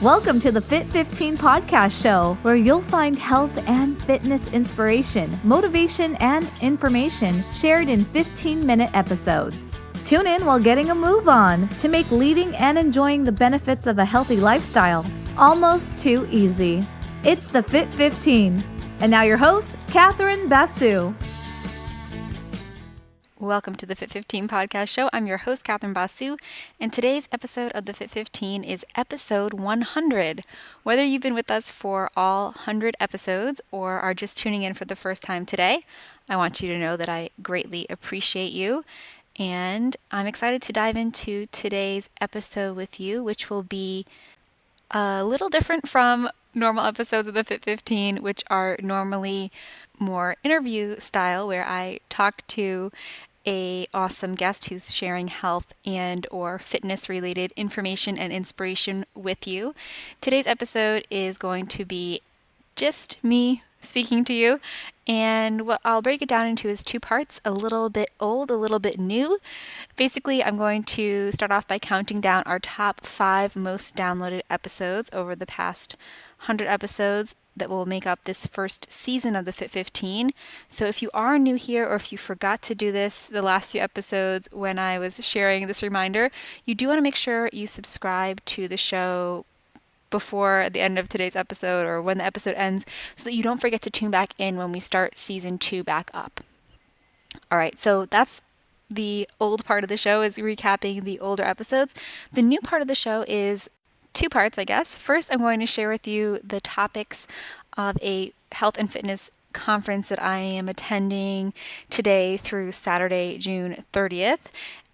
Welcome to the Fit 15 podcast show, where you'll find health and fitness inspiration, motivation, and information shared in 15-minute episodes. Tune in while getting a move on to make leading and enjoying the benefits of a healthy lifestyle almost too easy. It's the Fit 15. And now your host, Catherine Basu. Welcome to the Fit 15 podcast show. I'm your host, Catherine Basu, and today's episode of the Fit 15 is episode 100. Whether you've been with us for all 100 episodes or are just tuning in for the first time today, I want you to know that I greatly appreciate you, and I'm excited to dive into today's episode with you, which will be a little different from normal episodes of the Fit 15, which are normally more interview style, where I talk to a awesome guest who's sharing health and or fitness related information and inspiration with you. Today's episode is going to be just me speaking to you, and what I'll break it down into is two parts, a little bit old, a little bit new. Basically, I'm going to start off by counting down our top 5 most downloaded episodes over the past 100 episodes that will make up this first season of the Fit 15. So if you are new here, or if you forgot to do this the last few episodes when I was sharing this reminder, you do want to make sure you subscribe to the show before the end of today's episode or when the episode ends, so that you don't forget to tune back in when we start season 2 back up. All right, so that's the old part of the show, is recapping the older episodes. The new part of the show is 2 parts, I guess. First, I'm going to share with you the topics of a health and fitness conference that I am attending today through Saturday, June 30th.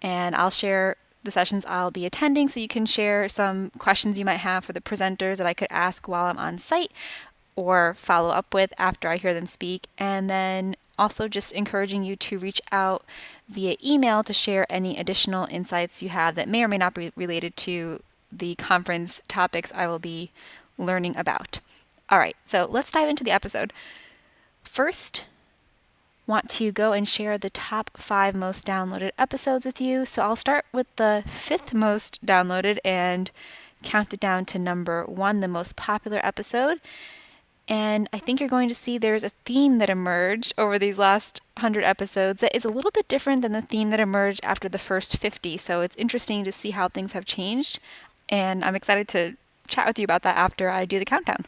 And I'll share the sessions I'll be attending, so you can share some questions you might have for the presenters that I could ask while I'm on site or follow up with after I hear them speak. And then also just encouraging you to reach out via email to share any additional insights you have that may or may not be related to the conference topics I will be learning about. All right, so let's dive into the episode. First, want to go and share the top 5 most downloaded episodes with you. So I'll start with the 5th most downloaded and count it down to number 1, the most popular episode. And I think you're going to see there's a theme that emerged over these last 100 episodes that is a little bit different than the theme that emerged after the first 50. So it's interesting to see how things have changed. And I'm excited to chat with you about that after I do the countdown.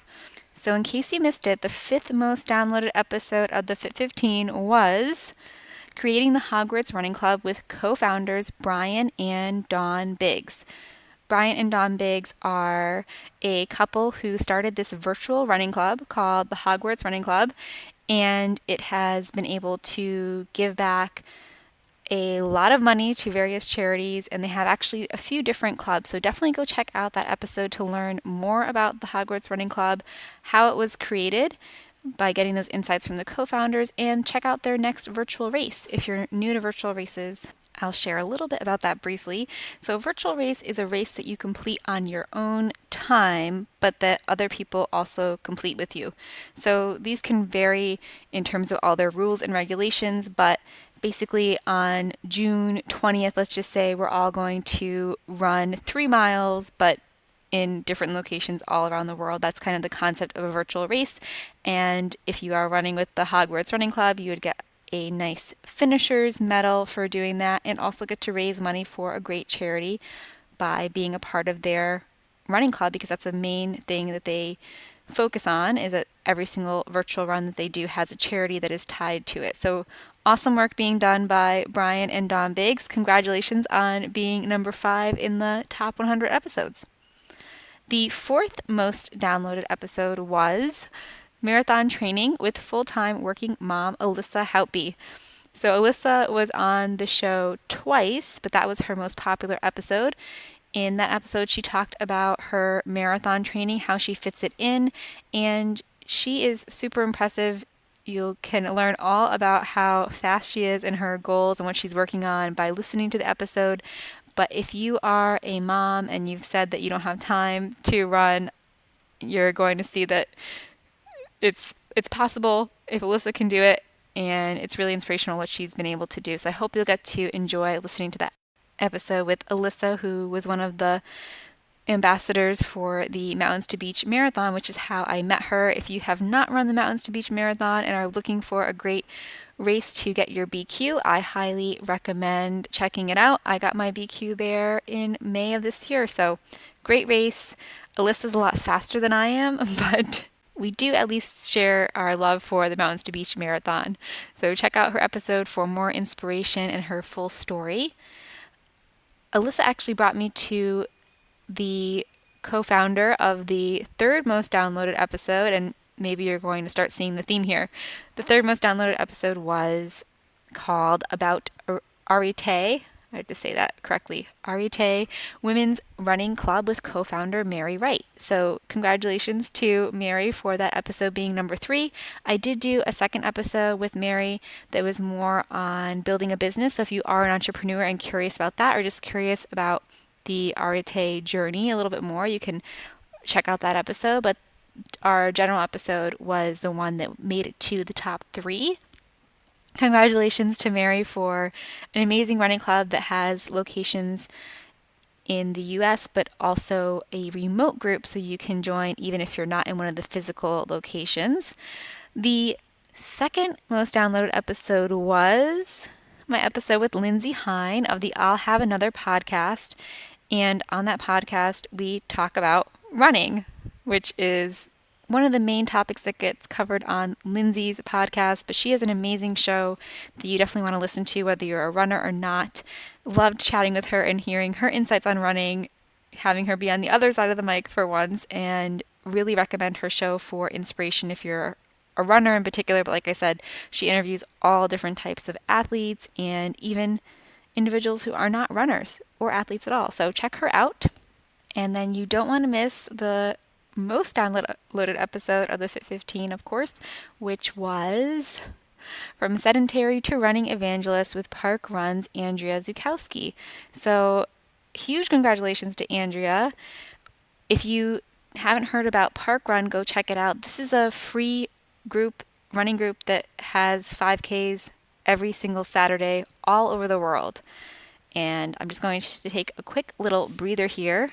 So in case you missed it, the 5th most downloaded episode of the Fit 15 was Creating the Hogwarts Running Club with co-founders Brian and Dawn Biggs. Brian and Dawn Biggs are a couple who started this virtual running club called the Hogwarts Running Club, and it has been able to give back a lot of money to various charities, and they have actually a few different clubs. So definitely go check out that episode to learn more about the Hogwarts Running Club, how it was created, by getting those insights from the co-founders, and check out their next virtual race. If you're new to virtual races, I'll share a little bit about that briefly. So a virtual race is a race that you complete on your own time, but that other people also complete with you. So these can vary in terms of all their rules and regulations, but basically on June 20th, let's just say we're all going to run 3 miles, but in different locations all around the world. That's kind of the concept of a virtual race. And if you are running with the Hogwarts Running Club, you would get a nice finisher's medal for doing that, and also get to raise money for a great charity by being a part of their running club, because that's the main thing that they focus on, is that every single virtual run that they do has a charity that is tied to it. So awesome work being done by Brian and Dawn Biggs. Congratulations on being number 5 in the top 100 episodes. The 4th most downloaded episode was Marathon Training with full-time working mom Alyssa Houtby. So Alyssa was on the show twice, but that was her most popular episode. In that episode, she talked about her marathon training, how she fits it in, and she is super impressive. You can learn all about how fast she is and her goals and what she's working on by listening to the episode. But if you are a mom and you've said that you don't have time to run, you're going to see that it's possible if Alyssa can do it, and it's really inspirational what she's been able to do. So I hope you'll get to enjoy listening to that episode with Alyssa, who was one of the ambassadors for the Mountains to Beach Marathon, which is how I met her. If you have not run the Mountains to Beach Marathon and are looking for a great race to get your BQ, I highly recommend checking it out. I got my BQ there in May of this year, so great race. Alyssa's a lot faster than I am, but we do at least share our love for the Mountains to Beach Marathon. So check out her episode for more inspiration and her full story. Alyssa actually brought me to the co-founder of the third most downloaded episode, and maybe you're going to start seeing the theme here. The third most downloaded episode was called About Arete. I have to say that correctly. Arete Women's Running Club with co-founder Mary Wright. So congratulations to Mary for that episode being number 3. I did do a second episode with Mary that was more on building a business. So if you are an entrepreneur and curious about that, or just curious about the Arete journey a little bit more, you can check out that episode. But our general episode was the one that made it to the top 3. Congratulations to Mary for an amazing running club that has locations in the US, but also a remote group so you can join even if you're not in one of the physical locations. The second most downloaded episode was my episode with Lindsay Hine of the I'll Have Another podcast. And on that podcast, we talk about running, which is one of the main topics that gets covered on Lindsay's podcast. But she has an amazing show that you definitely want to listen to, whether you're a runner or not. Loved chatting with her and hearing her insights on running, having her be on the other side of the mic for once, and really recommend her show for inspiration if you're a runner in particular. But like I said, she interviews all different types of athletes and even individuals who are not runners or athletes at all. So check her out. And then you don't want to miss the most downloaded episode of the Fit 15, of course, which was From Sedentary to Running Evangelist with Park Run's Andrea Zukowski. So huge congratulations to Andrea. If you haven't heard about Park Run, go check it out. This is a free running group that has 5Ks every single Saturday all over the world. And I'm just going to take a quick little breather here.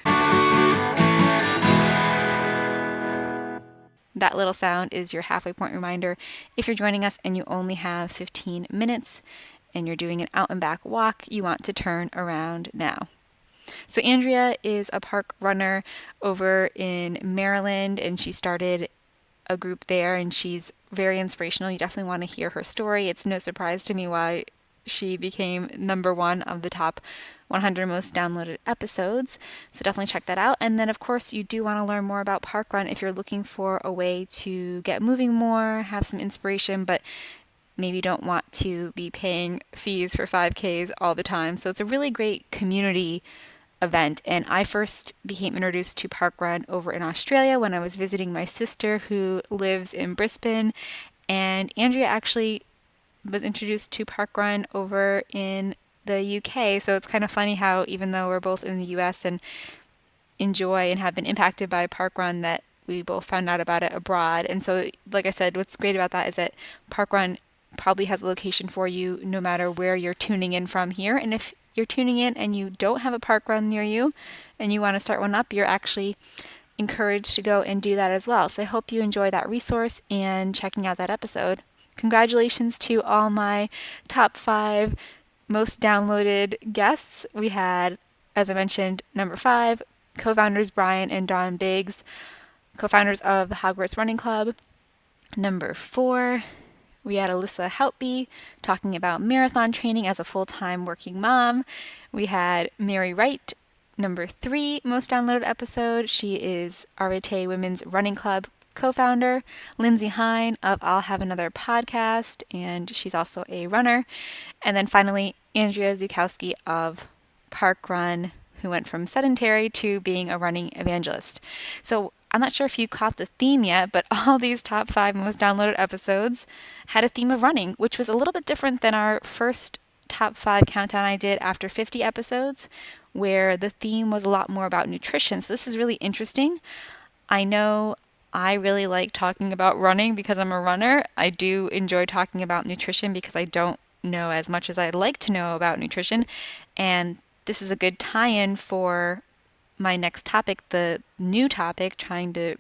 That little sound is your halfway point reminder. If you're joining us and you only have 15 minutes and you're doing an out and back walk, you want to turn around now. So Andrea is a park runner over in Maryland, and she started a group there, and she's very inspirational. You definitely want to hear her story. It's no surprise to me why she became number 1 of the top 100 most downloaded episodes. So definitely check that out. And then, of course, you do want to learn more about Park Run if you're looking for a way to get moving more, have some inspiration, but maybe don't want to be paying fees for 5Ks all the time. So it's a really great community event. And I first became introduced to Park Run over in Australia when I was visiting my sister who lives in Brisbane. And Andrea actually was introduced to Park Run over in the UK. So it's kind of funny how even though we're both in the US and enjoy and have been impacted by Park Run, that we both found out about it abroad. And so, like I said, what's great about that is that Park Run probably has a location for you no matter where you're tuning in from here. And if you're tuning in and you don't have a Park Run near you and you want to start one up, you're actually encouraged to go and do that as well. So I hope you enjoy that resource and checking out that episode. Congratulations to all my top 5 most downloaded guests. We had, as I mentioned, number 5, co-founders Brian and Dawn Biggs, co-founders of the Hogwarts Running Club. Number 4, we had Alyssa Houtby talking about marathon training as a full-time working mom. We had Mary Wright, number 3 most downloaded episode. She is Arete Women's Running Club co-founder. Lindsay Hine of I'll Have Another podcast, and she's also a runner. And then finally, Andrea Zukowski of Park Run, who went from sedentary to being a running evangelist. So I'm not sure if you caught the theme yet, but all these top 5 most downloaded episodes had a theme of running, which was a little bit different than our first top 5 countdown I did after 50 episodes, where the theme was a lot more about nutrition. So this is really interesting. I know I really like talking about running because I'm a runner. I do enjoy talking about nutrition because I don't know as much as I'd like to know about nutrition. And this is a good tie-in for my next topic, the new topic, trying to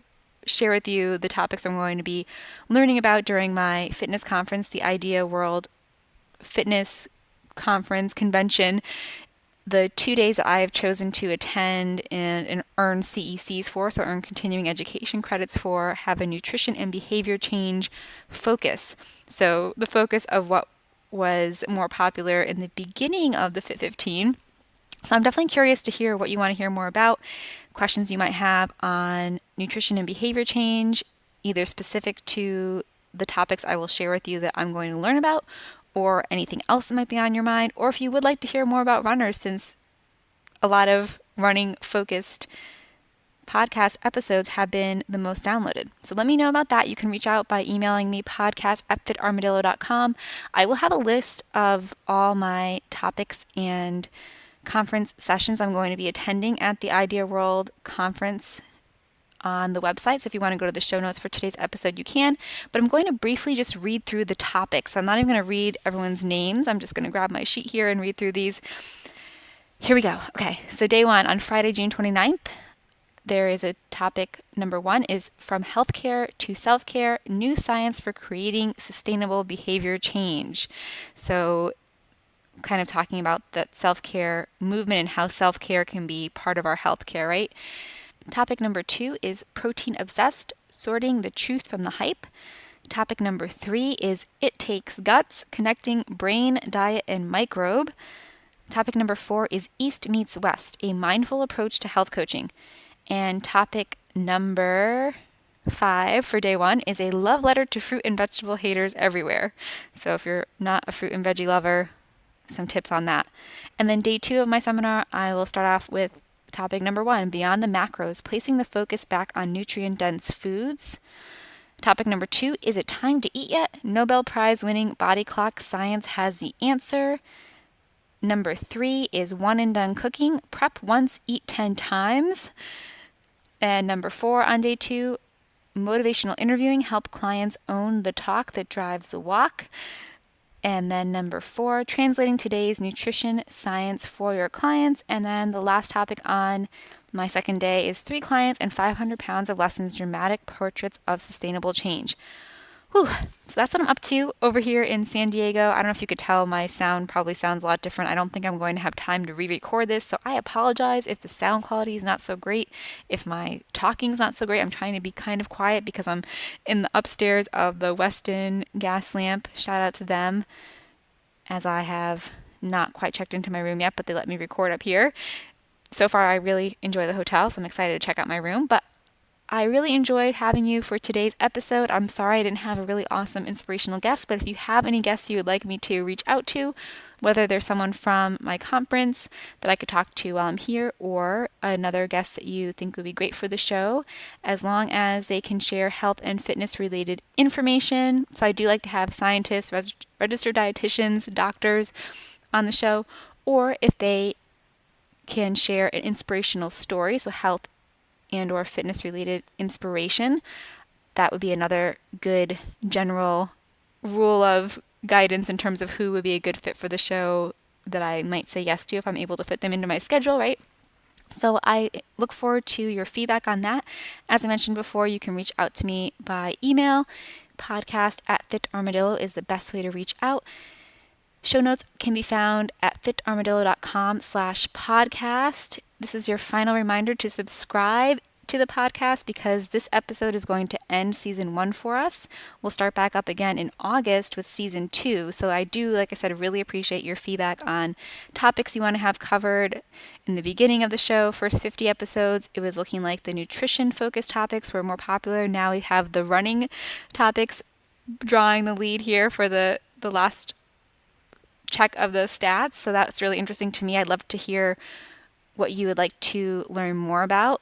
share with you the topics I'm going to be learning about during my fitness conference, the Idea World Fitness Conference Convention. The 2 days that I have chosen to attend and earn CECs for, so earn continuing education credits for, have a nutrition and behavior change focus. So the focus of what was more popular in the beginning of the Fit 15. So I'm definitely curious to hear what you want to hear more about, questions you might have on nutrition and behavior change, either specific to the topics I will share with you that I'm going to learn about, or anything else that might be on your mind, or if you would like to hear more about runners, since a lot of running focused podcast episodes have been the most downloaded. So let me know about that. You can reach out by emailing me podcast@fitarmadillo.com. I will have a list of all my topics and conference sessions I'm going to be attending at the Idea World Conference on the website. So if you want to go to the show notes for today's episode, you can. But I'm going to briefly just read through the topics. I'm not even going to read everyone's names. I'm just going to grab my sheet here and read through these. Here we go. Okay, so day one, on Friday, June 29th, there is a topic. Number one is From Healthcare to Self-Care, New Science for Creating Sustainable Behavior Change. So kind of talking about that self-care movement and how self-care can be part of our healthcare, right? Topic number two is Protein Obsessed, Sorting the Truth from the Hype. Topic number three is It Takes Guts, Connecting Brain, Diet, and Microbe. Topic number four is East Meets West, A Mindful Approach to Health Coaching. And topic number 5 for day one is A Love Letter to Fruit and Vegetable Haters Everywhere. So if you're not a fruit and veggie lover, some tips on that. And then day 2 of my seminar, I will start off with topic number 1, Beyond the Macros, Placing the Focus Back on Nutrient-Dense Foods. Topic number 2, Is It Time to Eat Yet? Nobel Prize winning body clock science has the answer. Number 3 is One and Done Cooking, Prep Once, Eat 10 Times. And number 4 on day 2, Motivational Interviewing, Help Clients Own the Talk that Drives the Walk. And then number 4, translating today's nutrition science for your clients. And then the last topic on my second day is 3 clients and 500 pounds of lessons, dramatic portraits of sustainable change. Whew. So that's what I'm up to over here in San Diego. I don't know if you could tell, my sound probably sounds a lot different. I don't think I'm going to have time to re-record this, so I apologize if the sound quality is not so great, if my talking's not so great. I'm trying to be kind of quiet because I'm in the upstairs of the Westin Gas Lamp. Shout out to them, as I have not quite checked into my room yet, but they let me record up here. So far, I really enjoy the hotel, so I'm excited to check out my room. But I really enjoyed having you for today's episode. I'm sorry I didn't have a really awesome inspirational guest, but if you have any guests you would like me to reach out to, whether there's someone from my conference that I could talk to while I'm here, or another guest that you think would be great for the show, as long as they can share health and fitness related information. So I do like to have scientists, registered dietitians, doctors on the show, or if they can share an inspirational story, so health and or fitness related inspiration. That would be another good general rule of guidance in terms of who would be a good fit for the show that I might say yes to if I'm able to fit them into my schedule, right? So I look forward to your feedback on that. As I mentioned before, you can reach out to me by email. Podcast@fitarmadillo is the best way to reach out. Show notes can be found at fitarmadillo.com/podcast. This is your final reminder to subscribe to the podcast because this episode is going to end season 1 for us. We'll start back up again in August with season 2. So I do, like I said, really appreciate your feedback on topics you want to have covered. In the beginning of the show, first 50 episodes, it was looking like the nutrition focused topics were more popular. Now we have the running topics drawing the lead here for the last check of the stats. So that's really interesting to me. I'd love to hear what you would like to learn more about.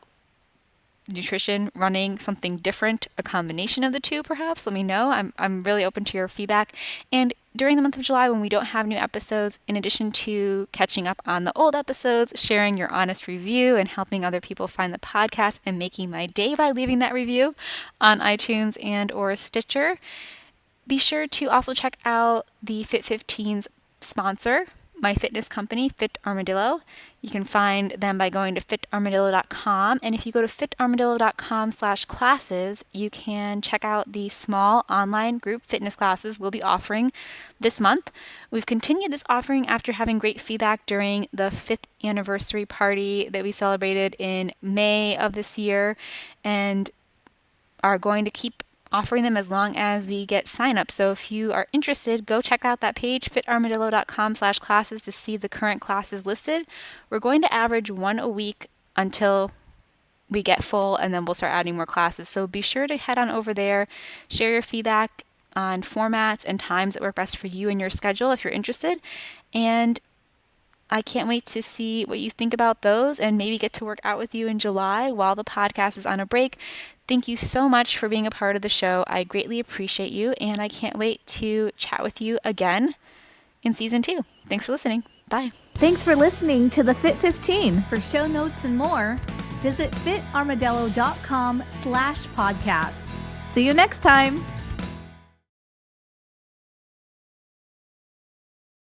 Nutrition, running, something different, a combination of the two perhaps. Let me know. I'm really open to your feedback. And during the month of July, when we don't have new episodes, in addition to catching up on the old episodes, sharing your honest review and helping other people find the podcast and making my day by leaving that review on iTunes and or Stitcher, be sure to also check out the Fit 15's sponsor, my fitness company, Fit Armadillo. You can find them by going to fitarmadillo.com. And if you go to fitarmadillo.com/classes, you can check out the small online group fitness classes we'll be offering this month. We've continued this offering after having great feedback during the 5th anniversary party that we celebrated in May of this year, and are going to keep offering them as long as we get sign-up. So if you are interested, go check out that page, fitarmadillo.com/classes, to see the current classes listed. We're going to average one a week until we get full, and then we'll start adding more classes. So be sure to head on over there, share your feedback on formats and times that work best for you and your schedule if you're interested. And I can't wait to see what you think about those and maybe get to work out with you in July while the podcast is on a break. Thank you so much for being a part of the show. I greatly appreciate you, and I can't wait to chat with you again in season 2. Thanks for listening. Bye. Thanks for listening to the Fit 15. For show notes and more, visit fitarmadillo.com/podcast. See you next time.